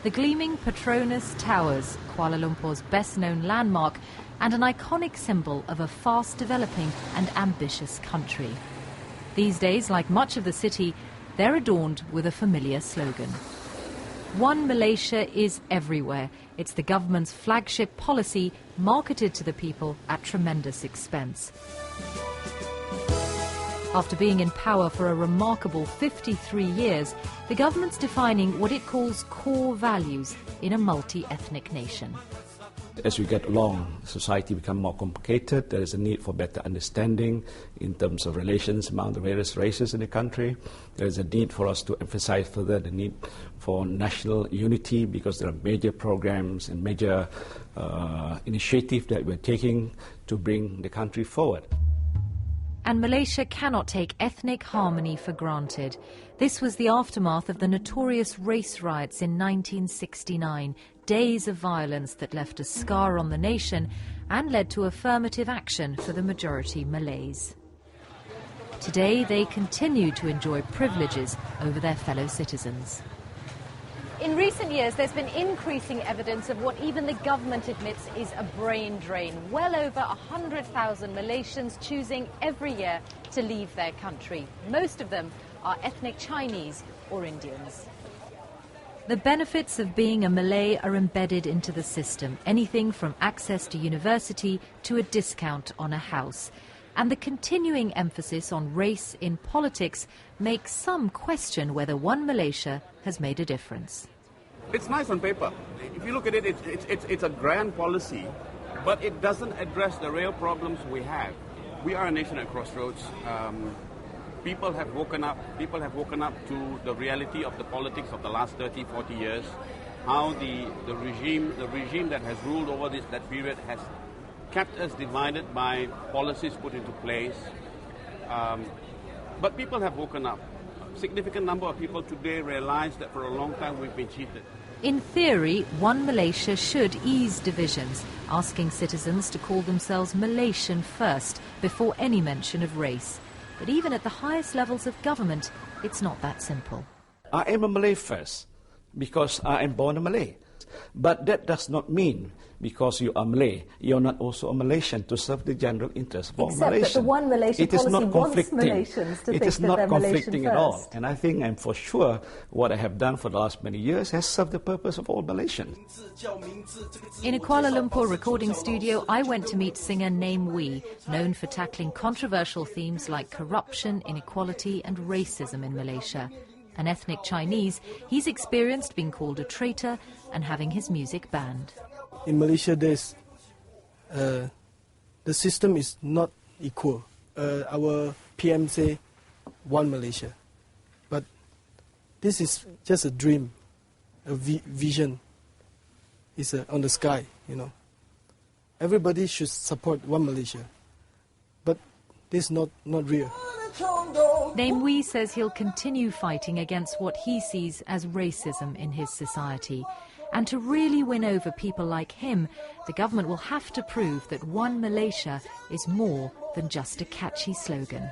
The gleaming Petronas Towers, Kuala Lumpur's best-known landmark, and an iconic symbol of a fast-developing and ambitious country. These days, like much of the city, they're adorned with a familiar slogan. One Malaysia is everywhere. It's the government's flagship policy, marketed to the people at tremendous expense. After being in power for a remarkable 53 years, the government's defining what it calls core values in a multi-ethnic nation. As we get along, society becomes more complicated. There is a need for better understanding in terms of relations among the various races in the country. There is a need for us to emphasize further the need for national unity, because there are major programs and major initiatives that we're taking to bring the country forward. And Malaysia cannot take ethnic harmony for granted. This was the aftermath of the notorious race riots in 1969, days of violence that left a scar on the nation and led to affirmative action for the majority Malays. Today, they continue to enjoy privileges over their fellow citizens. In recent years, there's been increasing evidence of what even the government admits is a brain drain. Well over 100,000 Malaysians choosing every year to leave their country. Most of them are ethnic Chinese or Indians. The benefits of being a Malay are embedded into the system, anything from access to university to a discount on a house. And the continuing emphasis on race in politics makes some question whether One Malaysia has made a difference. It's nice on paper. If you look at it, it's a grand policy, but it doesn't address the real problems we have. We are a nation at crossroads. People have woken up to the reality of the politics of the last 30, 40 years, how the regime that has ruled over that period has kept us divided by policies put into place. But people have woken up. A significant number of people today realize that for a long time we've been cheated. In theory, One Malaysia should ease divisions, asking citizens to call themselves Malaysian first before any mention of race. But even at the highest levels of government, it's not that simple. I am a Malay first because I am born a Malay. But that does not mean because you are Malay, you're not also a Malaysian to serve the general interest of all Malaysians. Except that the One Malaysia policy wants Malaysians to think that they're Malaysian first. It is not conflicting at all. And I think, and for sure, what I have done for the last many years has served the purpose of all Malaysians. In a Kuala Lumpur recording studio, I went to meet singer Namewee, known for tackling controversial themes like corruption, inequality and racism in Malaysia. An ethnic Chinese, he's experienced being called a traitor and having his music banned. In Malaysia, the system is not equal. Our PM say One Malaysia, but this is just a dream, a vision. It's on the sky, you know. Everybody should support One Malaysia, but this is not real. Namewee says he'll continue fighting against what he sees as racism in his society. And to really win over people like him, the government will have to prove that One Malaysia is more than just a catchy slogan.